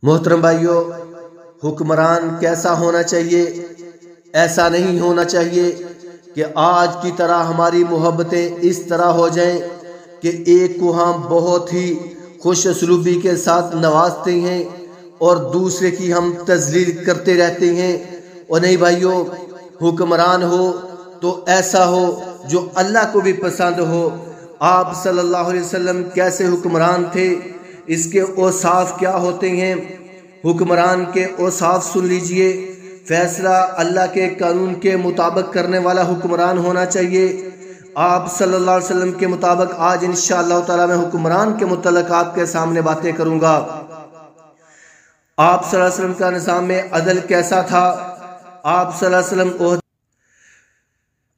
محترم بھائیوں، حکمران کیسا ہونا چاہیے؟ ایسا نہیں ہونا چاہیے کہ آج کی طرح ہماری محبتیں اس طرح ہو جائیں کہ ایک کو ہم بہت ہی خوش اسلوبی کے ساتھ نوازتے ہیں اور دوسرے کی ہم تذلیل کرتے رہتے ہیں۔ اور نہیں بھائیوں، حکمران ہو تو ایسا ہو جو اللہ کو بھی پسند ہو۔ آپ صلی اللہ علیہ وسلم کیسے حکمران تھے، اس کے اوصاف کیا ہوتے ہیں؟ حکمران کے اوصاف سن لیجئے۔ فیصلہ اللہ کے قانون کے مطابق کرنے والا حکمران ہونا چاہیے۔ آپ صلی اللہ علیہ وسلم کے مطابق آج انشاءاللہ تعالی میں حکمران کے متعلق آپ کے سامنے باتیں کروں گا۔ آپ صلی اللہ علیہ وسلم کا نظام میں عدل کیسا تھا؟ آپ صلی اللہ علیہ وسلم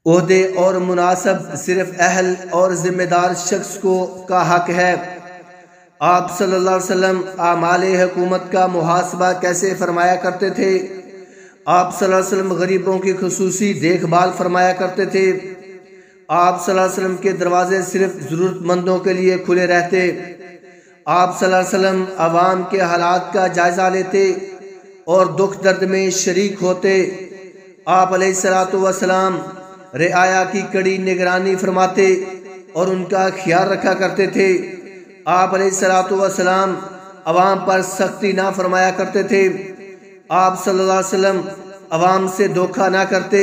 عہدے اور مناسب صرف اہل اور ذمہ دار شخص کا حق ہے۔ آپ صلی اللہ علیہ وسلم اعمال حکومت کا محاسبہ کیسے فرمایا کرتے تھے؟ آپ صلی اللہ علیہ وسلم غریبوں کی خصوصی دیکھ بھال فرمایا کرتے تھے۔ آپ صلی اللہ علیہ وسلم کے دروازے صرف ضرورت مندوں کے لیے کھلے رہتے۔ آپ صلی اللہ علیہ وسلم عوام کے حالات کا جائزہ لیتے اور دکھ درد میں شریک ہوتے۔ آپ علیہ الصلوۃ والسلام رعایا کی کڑی نگرانی فرماتے اور ان کا خیال رکھا کرتے تھے۔ آپ علیہ الصلوۃ والسلام عوام پر سختی نہ فرمایا کرتے تھے۔ آپ صلی اللہ علیہ وسلم عوام سے دھوکہ نہ کرتے،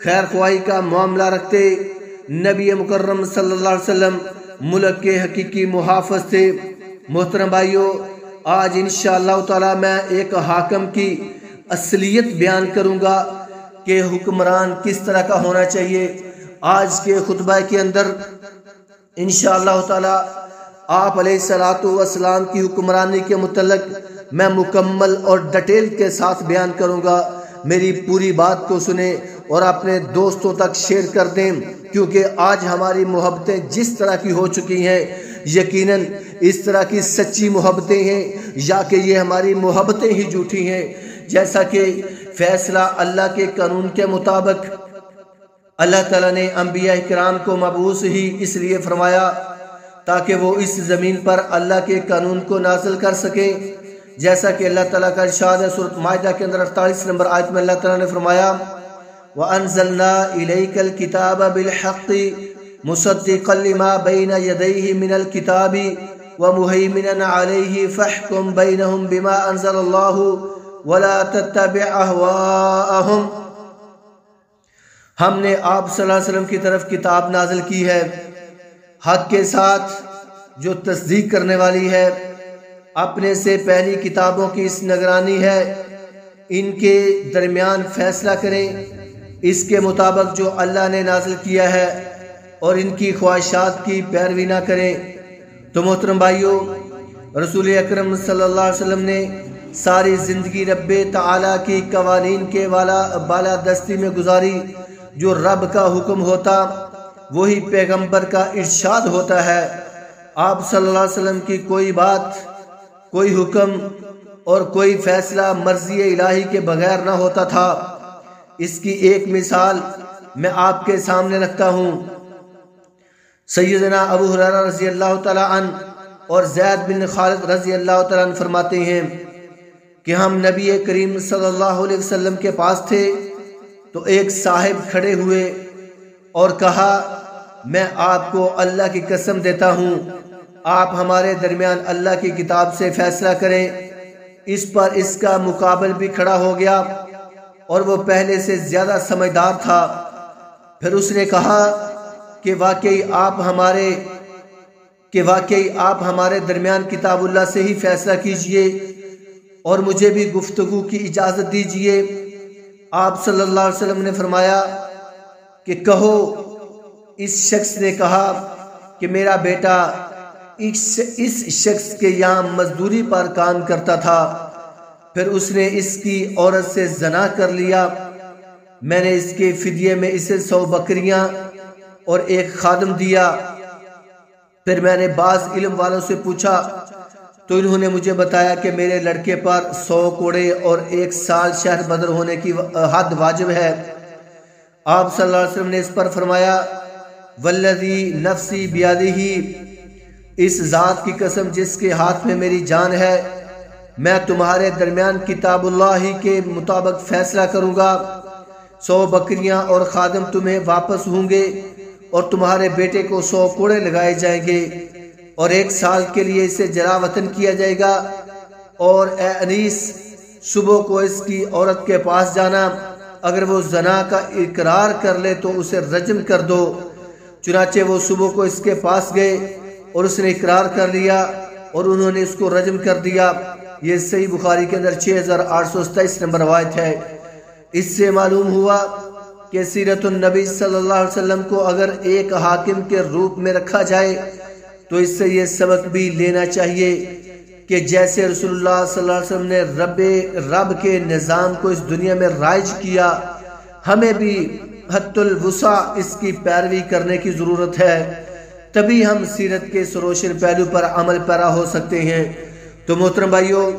خیر خواہی کا معاملہ رکھتے۔ نبی مکرم صلی اللہ علیہ وسلم ملک کے حقیقی محافظ تھے۔ محترم بھائیوں، آج انشاءاللہ تعالی میں ایک حاکم کی اصلیت بیان کروں گا کہ حکمران کس طرح کا ہونا چاہیے۔ آج کے خطبہ کے اندر انشاءاللہ تعالی آپ علیہ الصلوۃ والسلام کی حکمرانی کے متعلق میں مکمل اور ڈیٹیل کے ساتھ بیان کروں گا۔ میری پوری بات کو سنیں اور اپنے دوستوں تک شیئر کر دیں، کیونکہ آج ہماری محبتیں جس طرح کی ہو چکی ہیں، یقیناً اس طرح کی سچی محبتیں ہیں یا کہ یہ ہماری محبتیں ہی جھوٹی ہیں۔ جیسا کہ فیصلہ اللہ کے قانون کے مطابق اللہ تعالیٰ نے انبیاء کرام کو مبعوث ہی اس لیے فرمایا تاکہ وہ اس زمین پر اللہ کے قانون کو نازل کر سکیں۔ جیسا کہ اللہ تعالیٰ کا ارشاد ہے سورۃ مائدہ کے اندر 48 نمبر آیت میں اللہ تعالیٰ نے فرمایا وَأَنزَلْنَا إِلَيْكَ الْكِتَابَ بِالْحَقِّ مُصَدِّقًا لِمَا بَيْنَ يَدَيْهِ مِنَ الْكِتَابِ وَمُهَيْمِنًا عَلَيْهِ فَاحْكُم بَيْنَهُم بِمَا أَنزَلَ اللَّهُ وَلَا تَتَّبِعْ أَهْوَاءَهُمْ۔ ہم نے آپ صلی اللہ علیہ وسلم کی طرف کتاب نازل کی ہے حق کے ساتھ، جو تصدیق کرنے والی ہے۔ اپنے سے پہلی کتابوں کی اس نگرانی ہے، ان کے درمیان فیصلہ کریں اس کے مطابق جو اللہ نے نازل کیا ہے اور ان کی خواہشات کی پیروی نہ کریں۔ تو محترم بھائیوں، رسول اکرم صلی اللہ علیہ وسلم نے ساری زندگی رب تعالیٰ کی قوانین کے بالادستی میں گزاری۔ جو رب کا حکم ہوتا وہی پیغمبر کا ارشاد ہوتا ہے۔ آپ صلی اللہ علیہ وسلم کی کوئی بات، کوئی حکم اور کوئی فیصلہ مرضی الہی کے بغیر نہ ہوتا تھا۔ اس کی ایک مثال میں آپ کے سامنے رکھتا ہوں۔ سیدنا ابو ہریرہ رضی اللہ تعالی عنہ اور زید بن خالد رضی اللہ تعالی عنہ فرماتے ہیں کہ ہم نبی کریم صلی اللہ علیہ وسلم کے پاس تھے تو ایک صاحب کھڑے ہوئے اور کہا میں آپ کو اللہ کی قسم دیتا ہوں، آپ ہمارے درمیان اللہ کی کتاب سے فیصلہ کریں۔ اس پر اس کا مقابل بھی کھڑا ہو گیا اور وہ پہلے سے زیادہ سمجھدار تھا۔ پھر اس نے کہا کہ واقعی آپ ہمارے درمیان کتاب اللہ سے ہی فیصلہ کیجئے اور مجھے بھی گفتگو کی اجازت دیجئے۔ آپ صلی اللہ علیہ وسلم نے فرمایا کہ کہو۔ اس شخص نے کہا کہ میرا بیٹا اس شخص کے یہاں مزدوری پر کام کرتا تھا، پھر اس نے اس کی عورت سے زنا کر لیا، میں نے اس کے فدیے میں اسے 100 بکریاں اور ایک خادم دیا۔ پھر میں نے بعض علم والوں سے پوچھا تو انہوں نے مجھے بتایا کہ میرے لڑکے پر 100 کوڑے اور 1 سال شہر بدر ہونے کی حد واجب ہے۔ آپ صلی اللہ علیہ وسلم نے اس پر فرمایا والذی نفسی بیدہ، اس ذات کی قسم جس کے ہاتھ میں میری جان ہے، میں تمہارے درمیان کتاب اللہ ہی کے مطابق فیصلہ کروں گا، 100 بکریاں اور خادم تمہیں واپس ہوں گے، اور تمہارے بیٹے کو 100 کوڑے لگائے جائیں گے، اور 1 سال کے لیے اسے جلا وطن کیا جائے گا۔ اور اے انیس، صبح کو اس کی عورت کے پاس جانا، اگر وہ زنا کا اقرار کر لے تو اسے رجم کر دو۔ چنانچہ وہ صبح کو اس کے پاس گئے اور اس نے اقرار کر لیا اور انہوں نے اس کو رجم کر دیا۔ یہ صحیح بخاری کے اندر 6827 نمبر روایت ہے۔ اس سے معلوم ہوا کہ سیرت النبی صلی اللہ علیہ وسلم کو اگر ایک حاکم کے روپ میں رکھا جائے تو اس سے یہ سبق بھی لینا چاہیے کہ جیسے رسول اللہ صلی اللہ علیہ وسلم نے رب کے نظام کو اس دنیا میں رائج کیا، ہمیں بھی حد الوسع اس کی پیروی کرنے کی ضرورت ہے، تبھی ہم سیرت کے سروشن پہلو پر عمل پیرا ہو سکتے ہیں۔ تو محترم بھائیو،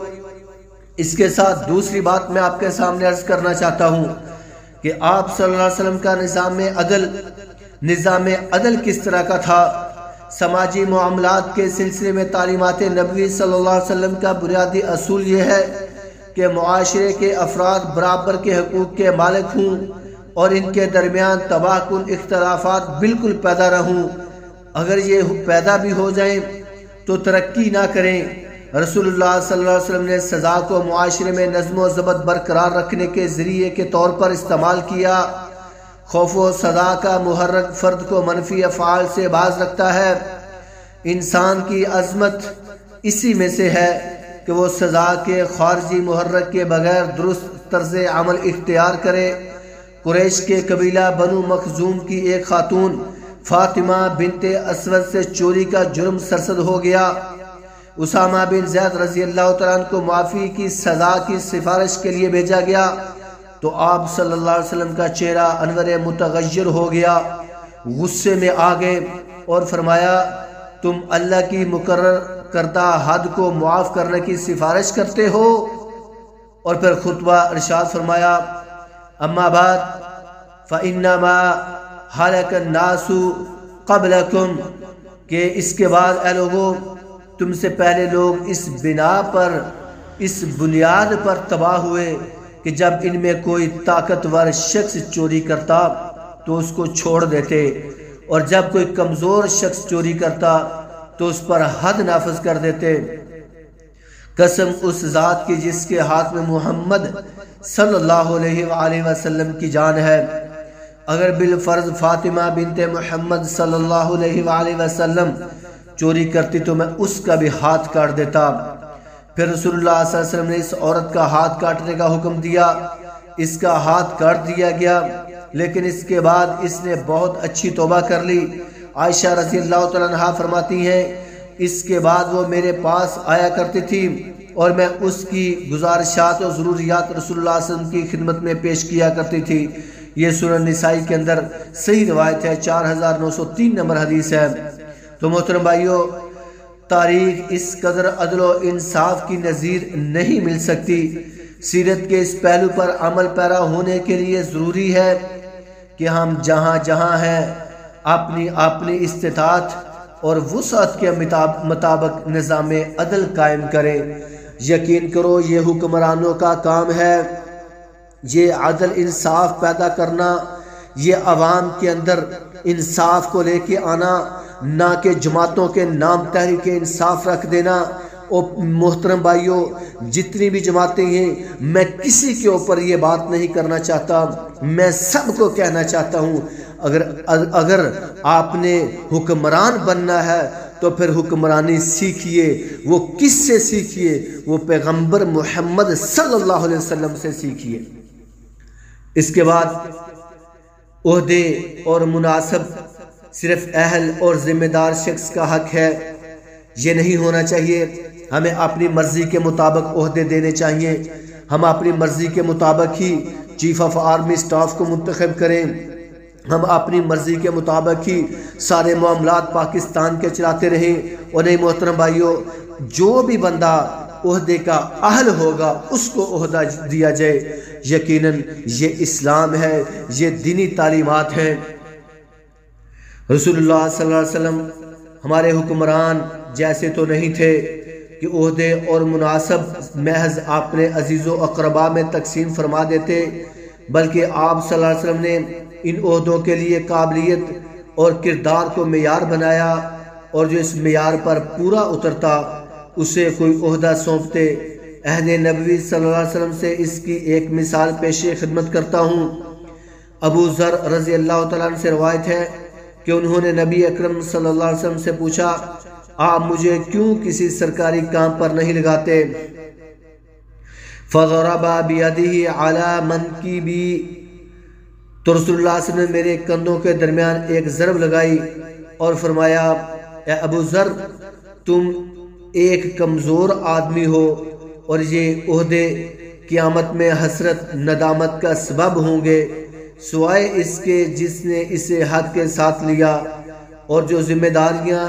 اس کے ساتھ دوسری بات میں آپ کے سامنے عرض کرنا چاہتا ہوں کہ آپ صلی اللہ علیہ وسلم کا نظام عدل کس طرح کا تھا۔ سماجی معاملات کے سلسلے میں تعلیمات نبوی صلی اللہ علیہ وسلم کا بنیادی اصول یہ ہے کہ معاشرے کے افراد برابر کے حقوق کے مالک ہوں اور ان کے درمیان تباہ کن اختلافات بالکل پیدا نہ ہوں۔ اگر یہ پیدا بھی ہو جائیں تو ترقی نہ کریں۔ رسول اللہ صلی اللہ علیہ وسلم نے سزا کو معاشرے میں نظم و ضبط برقرار رکھنے کے ذریعے کے طور پر استعمال کیا۔ خوف و سزا کا محرک فرد کو منفی افعال سے باز رکھتا ہے۔ انسان کی عظمت اسی میں سے ہے کہ وہ سزا کے خارجی محرک کے بغیر درست طرز عمل اختیار کرے۔ قریش کے قبیلہ بنو مخزوم کی ایک خاتون فاطمہ بنت اسود سے چوری کا جرم سرزد ہو گیا۔ اسامہ بن زید رضی اللہ تعالیٰ عنہ کو معافی کی سزا کی سفارش کے لیے بھیجا گیا تو آپ صلی اللہ علیہ وسلم کا چہرہ انور متغیر ہو گیا، غصے میں آ گئے اور فرمایا، تم اللہ کی مقرر کردہ حد کو معاف کرنے کی سفارش کرتے ہو؟ اور پھر خطبہ ارشاد فرمایا، اما بعد فإنما ہلک الناس قبلکم، کہ اس کے بعد اے لوگوں، تم سے پہلے لوگ اس بنا پر، اس بنیاد پر تباہ ہوئے کہ جب ان میں کوئی طاقتور شخص چوری کرتا تو اس کو چھوڑ دیتے، اور جب کوئی کمزور شخص چوری کرتا تو اس پر حد نافذ کر دیتے۔ قسم اس ذات کی جس کے ہاتھ میں محمد صلی اللہ علیہ وآلہ وسلم کی جان ہے، اگر بالفرض فاطمہ بنت محمد صلی اللہ علیہ وآلہ وسلم چوری کرتی تو میں اس کا بھی ہاتھ کاٹ دیتا۔ پھر رسول اللہ صلی اللہ علیہ وسلم نے اس عورت کا ہاتھ کاٹنے کا حکم دیا، اس کا ہاتھ کاٹ دیا گیا، لیکن اس کے بعد اس نے بہت اچھی توبہ کر لی۔ عائشہ رضی اللہ تعالیٰ عنہا فرماتی ہیں، اس کے بعد وہ میرے پاس آیا کرتی تھی اور میں اس کی گزارشات اور ضروریات رسول اللہ صلی اللہ علیہ وسلم کی خدمت میں پیش کیا کرتی تھی۔ یہ سنن نسائی کے اندر صحیح روایت ہے، 4903 نمبر حدیث ہے۔ تو محترم بھائیو، تاریخ اس قدر عدل و انصاف کی نظیر نہیں مل سکتی۔ سیرت کے اس پہلو پر عمل پیرا ہونے کے لیے ضروری ہے کہ ہم جہاں جہاں ہیں اپنی استطاعت اور وسعت کے مطابق نظام عدل قائم کریں۔ یقین کرو یہ حکمرانوں کا کام ہے، یہ عدل انصاف پیدا کرنا، یہ عوام کے اندر انصاف کو لے کے آنا، نہ کہ جماعتوں کے نام تحریک انصاف رکھ دینا۔ اور محترم بھائیوں، جتنی بھی جماعتیں ہیں، میں کسی کے اوپر یہ بات نہیں کرنا چاہتا، میں سب کو کہنا چاہتا ہوں، اگر آپ نے حکمران بننا ہے تو پھر حکمرانی سیکھیے۔ وہ کس سے سیکھیے؟ وہ پیغمبر محمد صلی اللہ علیہ وسلم سے سیکھیے۔ اس کے بعد عہدے اور مناسب صرف اہل اور ذمہ دار شخص کا حق ہے، یہ نہیں ہونا چاہیے۔ ہمیں اپنی مرضی کے مطابق عہدے دینے چاہیے، ہم اپنی مرضی کے مطابق ہی چیف آف آرمی سٹاف کو منتخب کریں، ہم اپنی مرضی کے مطابق ہی سارے معاملات پاکستان کے چلاتے رہیں۔ اور نہیں محترم بھائیوں، جو بھی بندہ عہدے کا اہل ہوگا اس کو عہدہ دیا جائے۔ یقیناً یہ اسلام ہے، یہ دینی تعلیمات ہیں۔ رسول اللہ صلی اللہ علیہ وسلم ہمارے حکمران جیسے تو نہیں تھے، کہ عہدے اور مناسب محض اپنے عزیز و اقربا میں تقسیم فرما دیتے، بلکہ آپ صلی اللہ علیہ وسلم نے ان عہدوں کے لیے قابلیت اور کردار کو معیار بنایا، اور جو اس معیار پر پورا اترتا اسے کوئی عہدہ سونپتے۔ عہد نبوی صلی اللہ علیہ وسلم سے اس کی ایک مثال پیش خدمت کرتا ہوں۔ ابو ذر رضی اللہ تعالیٰ عنہ سے روایت ہے کہ انہوں نے نبی اکرم صلی اللہ علیہ وسلم سے پوچھا، آپ مجھے کیوں کسی سرکاری کام پر نہیں لگاتے؟ فضرب بیدہ علی منکبی، تو رسول اللہ صلی اللہ علیہ وسلم نے میرے کندھوں کے درمیان ایک ضرب لگائی اور فرمایا، اے ابو ذر، تم ایک کمزور آدمی ہو، اور یہ عہدے قیامت میں حسرت ندامت کا سبب ہوں گے، سوائے اس کے جس نے اسے حق کے ساتھ لیا، اور جو ذمہ داریاں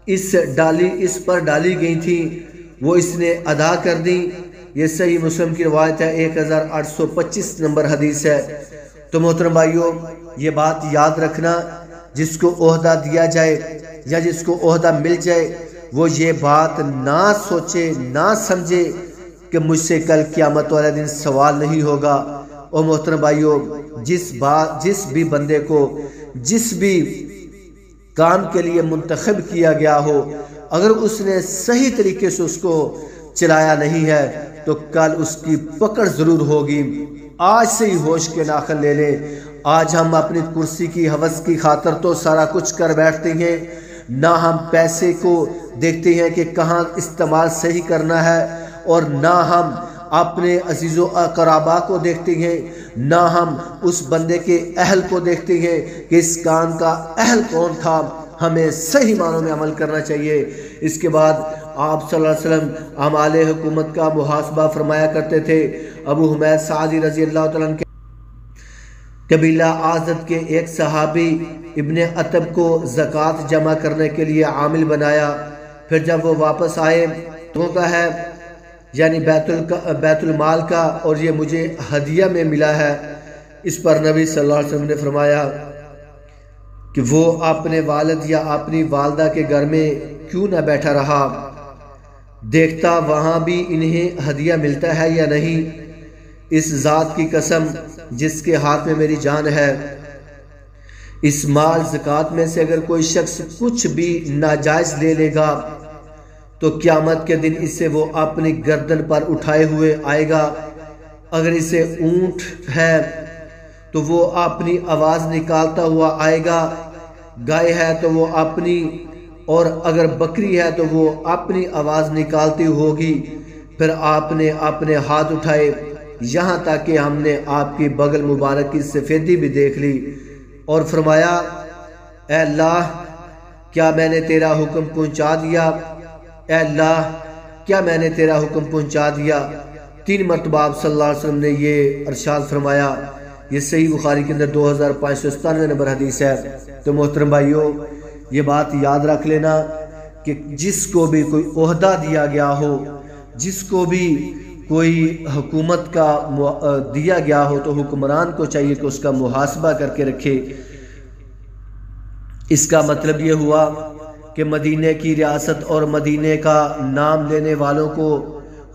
اس پر ڈالی گئی تھیں وہ اس نے ادا کر دیں۔ یہ صحیح مسلم کی روایت ہے، 1825 نمبر حدیث ہے۔ تو محترم بھائیو، یہ بات یاد رکھنا، جس کو عہدہ دیا جائے یا جس کو عہدہ مل جائے وہ یہ بات نہ سوچے نہ سمجھے کہ مجھ سے کل قیامت والے دن سوال نہیں ہوگا۔ اور محترم بھائیو، جس بھی بندے کو جس بھی کام کے لیے منتخب کیا گیا ہو، اگر اس نے صحیح طریقے سے اس کو چلایا نہیں ہے تو کل اس کی پکڑ ضرور ہوگی۔ آج سے ہی ہوش کے ناخن لے لیں۔ آج ہم اپنی کرسی کی حوث کی خاطر تو سارا کچھ کر بیٹھتے ہیں، نہ ہم پیسے کو دیکھتے ہیں کہ کہاں استعمال صحیح کرنا ہے، اور نہ ہم اپنے عزیز و اقربا کو دیکھتے ہیں، نہ ہم اس بندے کے اہل کو دیکھتے ہیں کہ اس کام کا اہل کون تھا۔ ہمیں صحیح معنوں میں عمل کرنا چاہیے۔ اس کے بعد آپ صلی اللہ علیہ وسلم اعمال حکومت کا محاسبہ فرمایا کرتے تھے۔ ابو حمید سعدی رضی اللہ تعالیٰ عنہ کے قبیلہ آزد کے ایک صحابی ابن عتب کو زکوٰۃ جمع کرنے کے لیے عامل بنایا، پھر جب وہ واپس آئے تو کہا ہے، یعنی بیت المال کا، اور یہ مجھے ہدیہ میں ملا ہے۔ اس پر نبی صلی اللہ علیہ وسلم نے فرمایا کہ وہ اپنے والد یا اپنی والدہ کے گھر میں کیوں نہ بیٹھا رہا، دیکھتا وہاں بھی انہیں ہدیہ ملتا ہے یا نہیں۔ اس ذات کی قسم جس کے ہاتھ میں میری جان ہے، اس مال زکوٰۃ میں سے اگر کوئی شخص کچھ بھی ناجائز لے لے گا تو قیامت کے دن اسے وہ اپنی گردن پر اٹھائے ہوئے آئے گا۔ اگر اسے اونٹ ہے تو وہ اپنی آواز نکالتا ہوا آئے گا، گائے ہے تو وہ اپنی، اور اگر بکری ہے تو وہ اپنی آواز نکالتی ہوگی۔ پھر آپ نے اپنے ہاتھ اٹھائے یہاں تک کہ ہم نے آپ کی بغل مبارک کی سفیدی بھی دیکھ لی، اور فرمایا، اے اللہ، کیا میں نے تیرا حکم پہنچا دیا؟ اے اللہ، کیا میں نے تیرا حکم پہنچا دیا؟ 3 مرتبہ آپ صلی اللہ علیہ وسلم نے یہ ارشاد فرمایا۔ یہ صحیح بخاری کے اندر 2597 نمبر حدیث ہے۔ تو محترم بھائیو، یہ بات یاد رکھ لینا کہ جس کو بھی کوئی عہدہ دیا گیا ہو، جس کو بھی کوئی حکومت کا دیا گیا ہو، تو حکمران کو چاہیے کہ اس کا محاسبہ کر کے رکھے۔ اس کا مطلب یہ ہوا کہ مدینے کی ریاست اور مدینے کا نام لینے والوں کو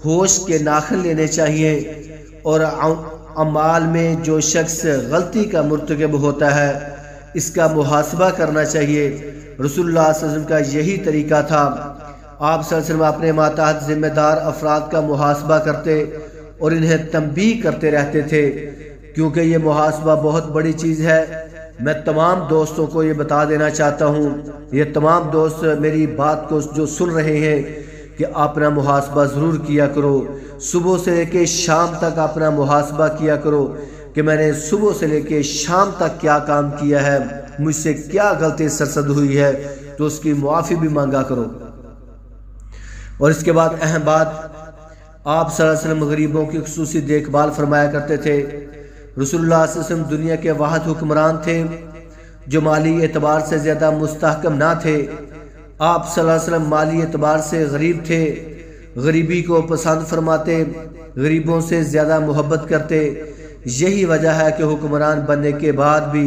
ہوش کے ناخن لینے چاہیے، اور اعمال میں جو شخص غلطی کا مرتکب ہوتا ہے اس کا محاسبہ کرنا چاہیے۔ رسول اللہ صلی اللہ علیہ وسلم کا یہی طریقہ تھا۔ آپ صلی اللہ علیہ وسلم اپنے ماتحت ذمہ دار افراد کا محاسبہ کرتے اور انہیں تنبیہ کرتے رہتے تھے، کیونکہ یہ محاسبہ بہت بڑی چیز ہے۔ میں تمام دوستوں کو یہ بتا دینا چاہتا ہوں، یہ تمام دوست میری بات کو جو سن رہے ہیں، کہ اپنا محاسبہ ضرور کیا کرو۔ صبح سے لے کے شام تک اپنا محاسبہ کیا کرو کہ میں نے صبح سے لے کے شام تک کیا کام کیا ہے، مجھ سے کیا غلطی سرزد ہوئی ہے، تو اس کی معافی بھی مانگا کرو۔ اور اس کے بعد اہم بات، آپ صلی اللہ علیہ وسلم غریبوں کی خصوصی دیکھ بھال فرمایا کرتے تھے۔ رسول اللہ صلی اللہ علیہ وسلم دنیا کے واحد حکمران تھے جو مالی اعتبار سے زیادہ مستحکم نہ تھے۔ آپ صلی اللہ علیہ وسلم مالی اعتبار سے غریب تھے، غریبی کو پسند فرماتے، غریبوں سے زیادہ محبت کرتے۔ یہی وجہ ہے کہ حکمران بننے کے بعد بھی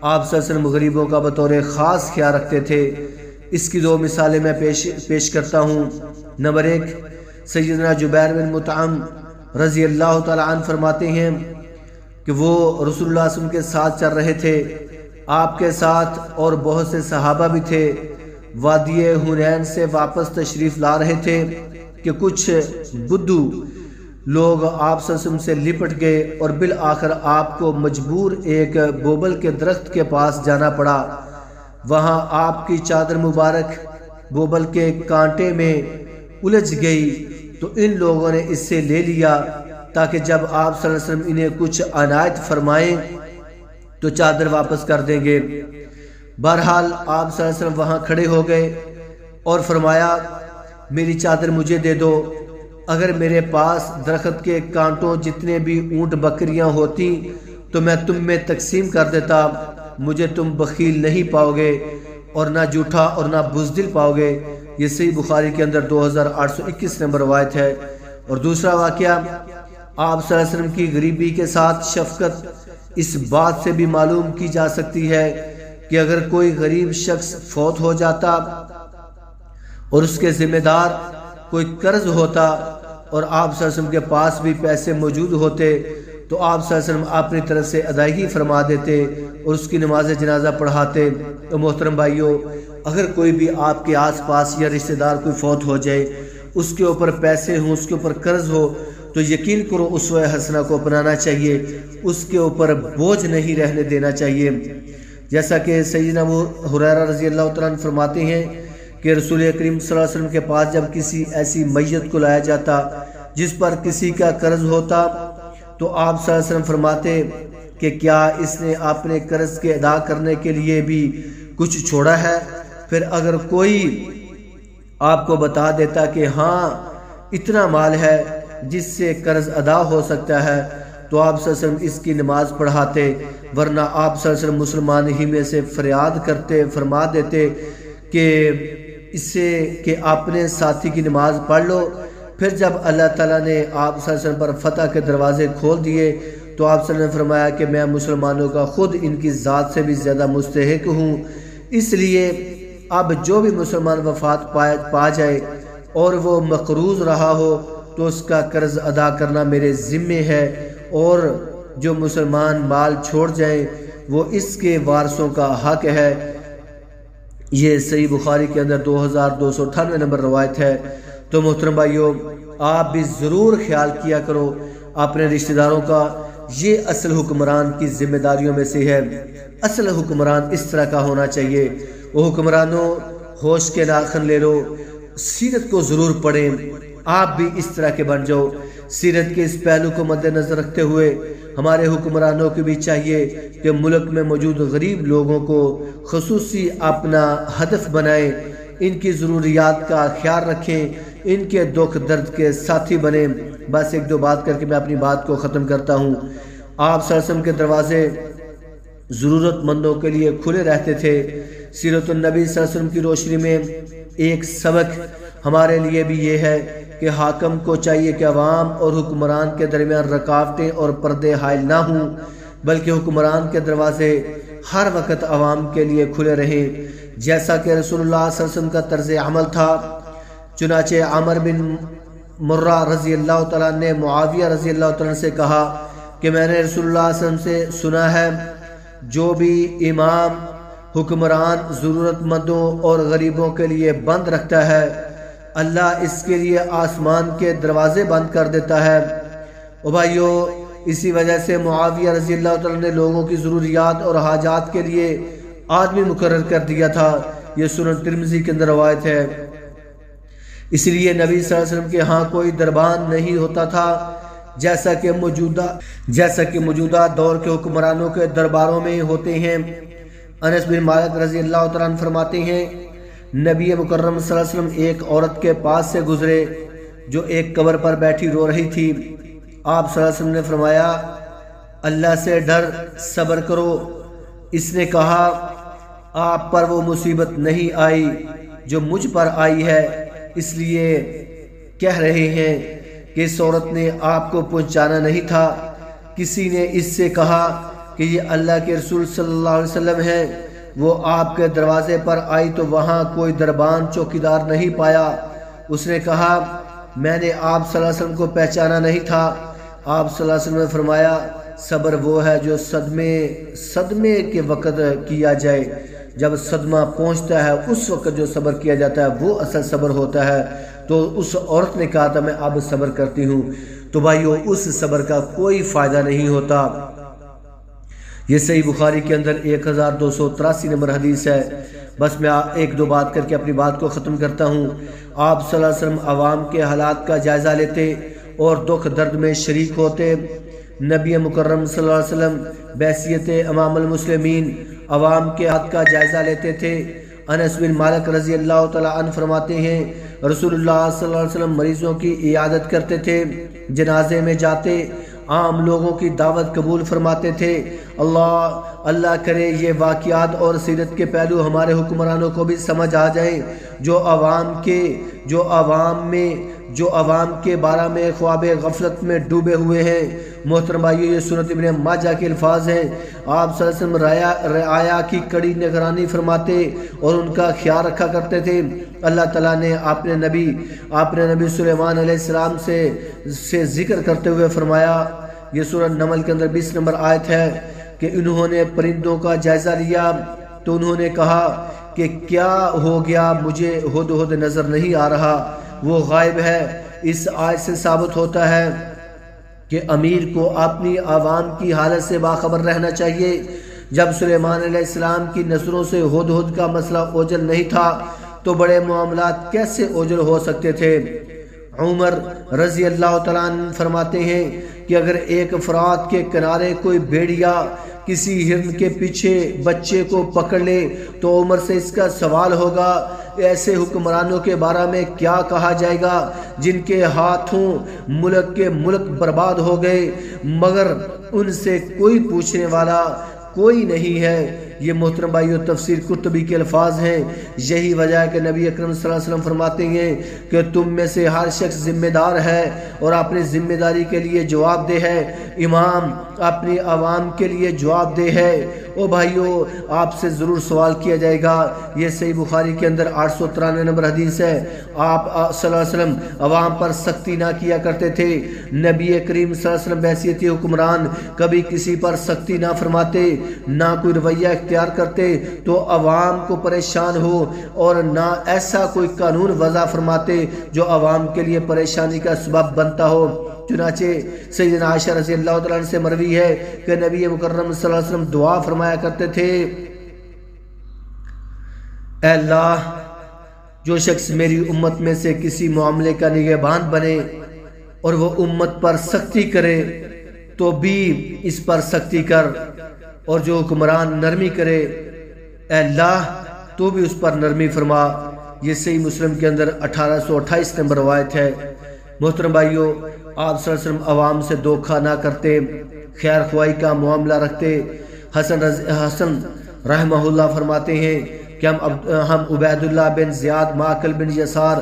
آپ صلی اللہ علیہ وسلم غریبوں کا بطور خاص خیال رکھتے تھے۔ اس کی 2 مثالیں میں پیش کرتا ہوں۔ نمبر 1، سیدنا جبیر بن مطعم رضی اللہ تعالیٰ عنہ فرماتے ہیں کہ وہ رسول اللہ صلی اللہ علیہ وسلم کے ساتھ چل رہے تھے، آپ کے ساتھ اور بہت سے صحابہ بھی تھے، وادی حنین سے واپس تشریف لا رہے تھے کہ کچھ بدھو لوگ آپ صلی اللہ علیہ وسلم سے لپٹ گئے اور بالآخر آپ کو مجبور ایک بوبل کے درخت کے پاس جانا پڑا۔ وہاں آپ کی چادر مبارک بوبل کے کانٹے میں الجھ گئی تو ان لوگوں نے اس سے لے لیا تاکہ جب آپ صلی اللہ علیہ وسلم انہیں کچھ عنایت فرمائیں تو چادر واپس کر دیں گے۔ بہرحال آپ صلی اللہ علیہ وسلم وہاں کھڑے ہو گئے اور فرمایا میری چادر مجھے دے دو، اگر میرے پاس درخت کے کانٹوں جتنے بھی اونٹ بکریاں ہوتی تو میں تم میں تقسیم کر دیتا، مجھے تم بخیل نہیں پاؤ گے اور نہ جھوٹا اور نہ بزدل پاؤ گے۔ یہ صحیح بخاری کے اندر 2821 نمبر روایت ہے۔ اور دوسرا واقعہ، آپ صلی اللہ علیہ وسلم کی غریبی کے ساتھ شفقت اس بات سے بھی معلوم کی جا سکتی ہے کہ اگر کوئی غریب شخص فوت ہو جاتا اور اس کے ذمہ دار کوئی قرض ہوتا اور آپ صلی اللہ علیہ وسلم کے پاس بھی پیسے موجود ہوتے تو آپ صلی اللہ علیہ وسلم اپنی طرف سے ادائیگی فرما دیتے اور اس کی نماز جنازہ پڑھاتے۔ تو محترم بھائیوں، اگر کوئی بھی آپ کے آس پاس یا رشتہ دار کوئی فوت ہو جائے، اس کے اوپر پیسے ہوں، اس کے اوپر قرض ہو، تو یقین کرو اسوہ حسنہ کو اپنانا چاہیے، اس کے اوپر بوجھ نہیں رہنے دینا چاہیے۔ جیسا کہ سیدنا ابو ہریرہ رضی اللہ تعالیٰ عنہ فرماتے ہیں کہ رسول کریم صلی اللہ علیہ وسلم کے پاس جب کسی ایسی میت کو لایا جاتا جس پر کسی کا قرض ہوتا تو آپ صلی اللہ علیہ وسلم فرماتے کہ کیا اس نے اپنے قرض کے ادا کرنے کے لیے بھی کچھ چھوڑا ہے؟ پھر اگر کوئی آپ کو بتا دیتا کہ ہاں اتنا مال ہے جس سے قرض ادا ہو سکتا ہے تو آپ صلی اللہ علیہ وسلم اس کی نماز پڑھاتے، ورنہ آپ صلی اللہ علیہ وسلم مسلمان ہی میں سے فریاد کرتے، فرما دیتے کہ اس سے کہ اپنے ساتھی کی نماز پڑھ لو۔ پھر جب اللہ تعالیٰ نے آپ صلی اللہ علیہ وسلم پر فتح کے دروازے کھول دیے تو آپ صلی اللہ علیہ وسلم نے فرمایا کہ میں مسلمانوں کا خود ان کی ذات سے بھی زیادہ مستحق ہوں، اس لیے اب جو بھی مسلمان وفات پا جائے اور وہ مقروض رہا ہو تو اس کا قرض ادا کرنا میرے ذمے ہے، اور جو مسلمان مال چھوڑ جائیں وہ اس کے وارثوں کا حق ہے۔ یہ صحیح بخاری کے اندر 2298 نمبر روایت ہے۔ تو محترم بھائیوں، آپ بھی ضرور خیال کیا کرو اپنے رشتہ داروں کا، یہ اصل حکمران کی ذمہ داریوں میں سے ہے۔ اصل حکمران اس طرح کا ہونا چاہیے۔ وہ حکمرانوں ہوش کے ناخن لے لو، سیرت کو ضرور پڑھیں، آپ بھی اس طرح کے بن جاؤ۔ سیرت کے اس پہلو کو مد نظر رکھتے ہوئے ہمارے حکمرانوں کو بھی چاہیے کہ ملک میں موجود غریب لوگوں کو خصوصی اپنا ہدف بنائیں، ان کی ضروریات کا خیال رکھیں، ان کے دکھ درد کے ساتھی بنیں۔ بس ایک دو بات کر کے میں اپنی بات کو ختم کرتا ہوں۔ آپ صلی اللہ علیہ وسلم کے دروازے ضرورت مندوں کے لیے کھلے رہتے تھے۔ سیرت النبی صلی اللہ علیہ وسلم کی روشنی میں ایک سبق ہمارے لیے بھی یہ ہے کہ حاکم کو چاہیے کہ عوام اور حکمران کے درمیان رکاوٹیں اور پردے حائل نہ ہوں، بلکہ حکمران کے دروازے ہر وقت عوام کے لیے کھلے رہیں، جیسا کہ رسول اللہ صلی اللہ علیہ وسلم کا طرز عمل تھا۔ چنانچہ عمر بن مرہ رضی اللہ تعالیٰ نے معاویہ رضی اللہ تعالیٰ سے کہا کہ میں نے رسول اللہ صلی اللہ علیہ وسلم سے سنا ہے جو بھی امام حکمران ضرورت مندوں اور غریبوں کے لیے بند رکھتا ہے اللہ اس کے لیے آسمان کے دروازے بند کر دیتا ہے۔ او بھائیو، اسی وجہ سے معاویہ رضی اللہ تعالیٰ نے لوگوں کی ضروریات اور حاجات کے لیے آدمی مقرر کر دیا تھا۔ یہ سنن ترمذی کے اندر روایت ہے۔ اس لیے نبی صلی اللہ علیہ وسلم کے ہاں کوئی دربان نہیں ہوتا تھا، جیسا کہ موجودہ دور کے حکمرانوں کے درباروں میں ہوتے ہیں۔ انس بن مالک رضی اللہ تعالیٰ عنہ فرماتے ہیں نبی مکرم صلی اللہ علیہ وسلم ایک عورت کے پاس سے گزرے جو ایک قبر پر بیٹھی رو رہی تھی۔ آپ صلی اللہ علیہ وسلم نے فرمایا اللہ سے ڈر، صبر کرو۔ اس نے کہا آپ پر وہ مصیبت نہیں آئی جو مجھ پر آئی ہے، اس لیے کہہ رہے ہیں کہ اس عورت نے آپ کو پہنچانا نہیں تھا۔ کسی نے اس سے کہا کہ یہ اللہ کے رسول صلی اللہ علیہ وسلم ہے، وہ آپ کے دروازے پر آئی تو وہاں کوئی دربان چوکیدار نہیں پایا، اس نے کہا میں نے آپ صلی اللہ علیہ وسلم کو پہچانا نہیں تھا۔ آپ صلی اللہ علیہ وسلم نے فرمایا صبر وہ ہے جو صدمے کے وقت کیا جائے، جب صدمہ پہنچتا ہے اس وقت جو صبر کیا جاتا ہے وہ اصل صبر ہوتا ہے۔ تو اس عورت نے کہا تھا میں اب صبر کرتی ہوں۔ تو بھائیو اس صبر کا کوئی فائدہ نہیں ہوتا۔ یہ صحیح بخاری کے اندر 1283 نمبر حدیث ہے۔ بس میں ایک دو بات کر کے اپنی بات کو ختم کرتا ہوں۔ آپ صلی اللہ علیہ وسلم عوام کے حالات کا جائزہ لیتے اور دکھ درد میں شریک ہوتے۔ نبی مکرم صلی اللہ علیہ وسلم بحیثیت امام المسلمین عوام کے حالات کا جائزہ لیتے تھے۔ انس بن مالک رضی اللہ تعالیٰ عنہ فرماتے ہیں رسول اللہ صلی اللہ علیہ وسلم مریضوں کی عیادت کرتے تھے، جنازے میں جاتے، عام لوگوں کی دعوت قبول فرماتے تھے۔ اللہ کرے یہ واقعات اور سیرت کے پہلو ہمارے حکمرانوں کو بھی سمجھ آ جائیں، جو عوام کے بارے میں خواب غفلت میں ڈوبے ہوئے ہیں۔ محترم بھائیو یہ سورۃ ابن ماجہ کے الفاظ ہیں۔ آپ صلی اللہ علیہ وسلم رعایا کی کڑی نگرانی فرماتے اور ان کا خیال رکھا کرتے تھے۔ اللہ تعالیٰ نے اپنے نبی سلیمان علیہ السلام سے ذکر کرتے ہوئے فرمایا، یہ سورۃ نمل کے اندر 20 نمبر آیت ہے کہ انہوں نے پرندوں کا جائزہ لیا تو انہوں نے کہا کہ کیا ہو گیا، مجھے ہدہد نظر نہیں آ رہا، وہ غائب ہے۔ اس آیت سے ثابت ہوتا ہے کہ امیر کو اپنی عوام کی حالت سے باخبر رہنا چاہیے۔ جب سلیمان علیہ السلام کی نظروں سے ہدہد کا مسئلہ اوجل نہیں تھا تو بڑے معاملات کیسے اوجل ہو سکتے تھے؟ عمر رضی اللہ تعالیٰ عنہ فرماتے ہیں کہ اگر ایک فرات کے کنارے کوئی بھیڑیا کسی ہرن کے پیچھے بچے کو پکڑ لے تو عمر سے اس کا سوال ہوگا ایسے حکمرانوں کے بارے میں کیا کہا جائے گا جن کے ہاتھوں ملک برباد ہو گئے مگر ان سے کوئی پوچھنے والا کوئی نہیں ہے۔ یہ محترم بھائیو تفسیر قرطبی کے الفاظ ہیں۔ یہی وجہ ہے کہ نبی اکرم صلی اللہ علیہ وسلم فرماتے ہیں کہ تم میں سے ہر شخص ذمہ دار ہے اور اپنی ذمہ داری کے لیے جواب دہ ہے۔ امام اپنی عوام کے لیے جواب دہ ہے۔ او بھائیو آپ سے ضرور سوال کیا جائے گا۔ یہ صحیح بخاری کے اندر 893 نمبر حدیث ہے۔ آپ صلی اللہ علیہ وسلم عوام پر سختی نہ کیا کرتے تھے۔ نبی کریم صلی اللہ علیہ وسلم بحیثیت حکمران کبھی کسی پر سختی نہ فرماتے، نہ کوئی رویہ اختیار کرتے تو عوام کو پریشان ہو، اور نہ ایسا کوئی قانون وضع فرماتے جو عوام کے لیے پریشانی کا سبب بنتا ہو۔ چنانچہ سیدنا عائشہ رضی اللہ تعالیٰ عنہ سے مروی ہے کہ نبی مکرم صلی اللہ علیہ وسلم دعا فرمایا کرتے تھے، اے اللہ جو شخص میری امت میں سے کسی معاملے کا نگہبان بنے اور وہ امت پر سختی کرے تو بھی اس پر سختی کر، اور جو حکمران نرمی کرے اے اللہ تو بھی اس پر نرمی فرما۔ یہ صحیح مسلم کے اندر 1828 نمبر روایت ہے۔ محترم بھائیو آپ صلی اللہ علیہ وسلم عوام سے دھوکہ نہ کرتے، خیر خواہی کا معاملہ رکھتے۔ حسن رحمہ اللہ فرماتے ہیں کہ ہم عبید اللہ بن زیاد معقل بن یسار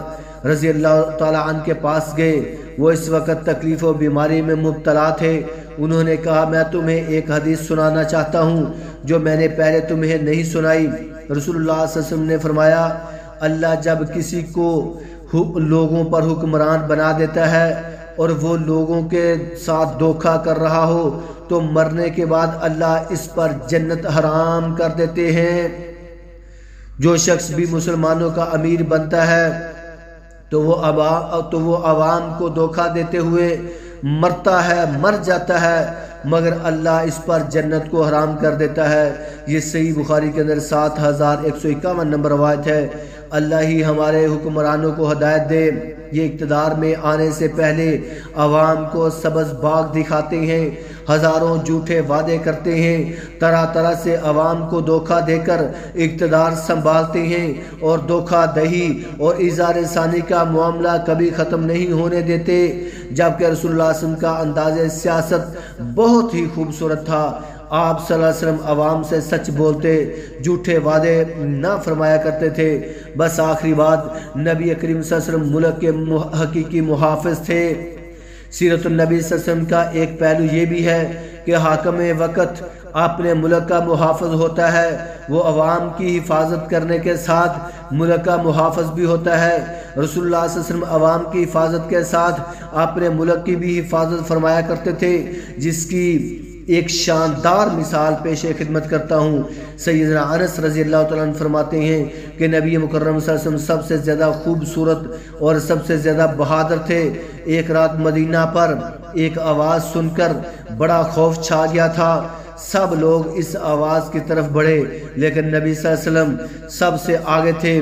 رضی اللہ تعالیٰ عنہ کے پاس گئے۔ وہ اس وقت تکلیف و بیماری میں مبتلا تھے۔ انہوں نے کہا میں تمہیں ایک حدیث سنانا چاہتا ہوں جو میں نے پہلے تمہیں نہیں سنائی۔ رسول اللہ صلی اللہ علیہ وسلم نے فرمایا، اللہ جب کسی کو لوگوں پر حکمران بنا دیتا ہے اور وہ لوگوں کے ساتھ دھوکہ کر رہا ہو تو مرنے کے بعد اللہ اس پر جنت حرام کر دیتے ہیں۔ جو شخص بھی مسلمانوں کا امیر بنتا ہے تو وہ عوام کو دھوکہ دیتے ہوئے مر جاتا ہے مگر اللہ اس پر جنت کو حرام کر دیتا ہے۔ یہ صحیح بخاری کے اندر 7151 نمبر روایت ہے۔ اللہ ہی ہمارے حکمرانوں کو ہدایت دے۔ یہ اقتدار میں آنے سے پہلے عوام کو سبز باغ دکھاتے ہیں، ہزاروں جھوٹے وعدے کرتے ہیں، طرح طرح سے عوام کو دھوکہ دے کر اقتدار سنبھالتے ہیں اور دھوکہ دہی اور اظہار ثانی کا معاملہ کبھی ختم نہیں ہونے دیتے۔ جبکہ رسول اللہ صلی اللہ علیہ وسلم کا انداز سیاست بہت ہی خوبصورت تھا۔ آپ صلی اللہ علیہ وسلم عوام سے سچ بولتے، جھوٹے وعدے نہ فرمایا کرتے تھے۔ بس آخری بات، نبی کریم صلی اللہ علیہ وسلم ملک کے حقیقی محافظ تھے۔ سیرت النبی صلی اللہ علیہ وسلم کا ایک پہلو یہ بھی ہے کہ حاکم وقت اپنے ملک کا محافظ ہوتا ہے، وہ عوام کی حفاظت کرنے کے ساتھ ملک کا محافظ بھی ہوتا ہے۔ رسول اللہ صلی اللہ علیہ وسلم عوام کی حفاظت کے ساتھ اپنے ملک کی بھی حفاظت فرمایا کرتے تھے، جس کی ایک شاندار مثال پیش خدمت کرتا ہوں۔ سیدنا انس رضی اللہ تعالیٰ عنہ فرماتے ہیں کہ نبی مکرم صلی اللہ علیہ وسلم سب سے زیادہ خوبصورت اور سب سے زیادہ بہادر تھے۔ ایک رات مدینہ پر ایک آواز سن کر بڑا خوف چھا گیا تھا، سب لوگ اس آواز کی طرف بڑھے، لیکن نبی صلی اللہ علیہ وسلم سب سے آگے تھے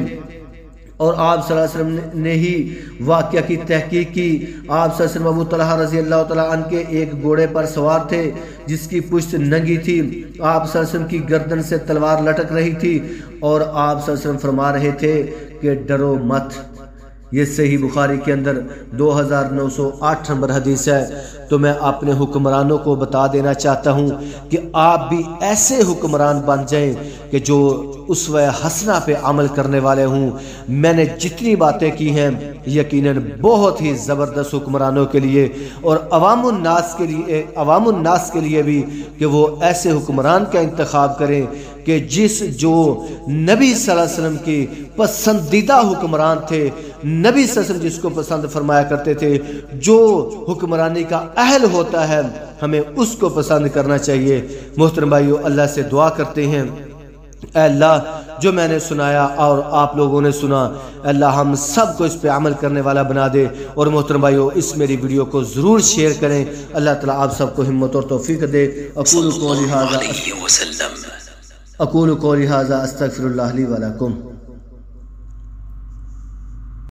اور آپ صلی اللہ علیہ وسلم نے ہی واقعہ کی تحقیق کی۔ آپ صلی اللہ علیہ وسلم ابو طلحہ رضی اللہ تعالیٰ عنہ کے ایک گھوڑے پر سوار تھے جس کی پشت ننگی تھی، آپ صلی اللہ علیہ وسلم کی گردن سے تلوار لٹک رہی تھی اور آپ صلی اللہ علیہ وسلم فرما رہے تھے کہ ڈرو مت۔ یہ صحیح بخاری کے اندر 2908 نمبر حدیث ہے۔ تو میں اپنے حکمرانوں کو بتا دینا چاہتا ہوں کہ آپ بھی ایسے حکمران بن جائیں کہ جو اسوہ حسنہ پہ عمل کرنے والے ہوں۔ میں نے جتنی باتیں کی ہیں یقیناً بہت ہی زبردست حکمرانوں کے لیے اور عوام الناس کے لیے بھی کہ وہ ایسے حکمران کا انتخاب کریں کہ جو نبی صلی اللہ علیہ وسلم کی پسندیدہ حکمران تھے، نبی صلی اللہ علیہ وسلم جس کو پسند فرمایا کرتے تھے، جو حکمرانی کا اہل ہوتا ہے ہمیں اس کو پسند کرنا چاہیے۔ محترم بھائیو، اللہ سے دعا کرتے ہیں، اے اللہ جو میں نے سنایا اور آپ لوگوں نے سنا، اللہ ہم سب کو اس پہ عمل کرنے والا بنا دے۔ اور محترم بھائیو، اس میری ویڈیو کو ضرور شیئر کریں۔ اللہ تعالیٰ آپ سب کو ہمت اور توفیق دے۔ اقول قولی ھذا استغفر اللہ لی ولکم۔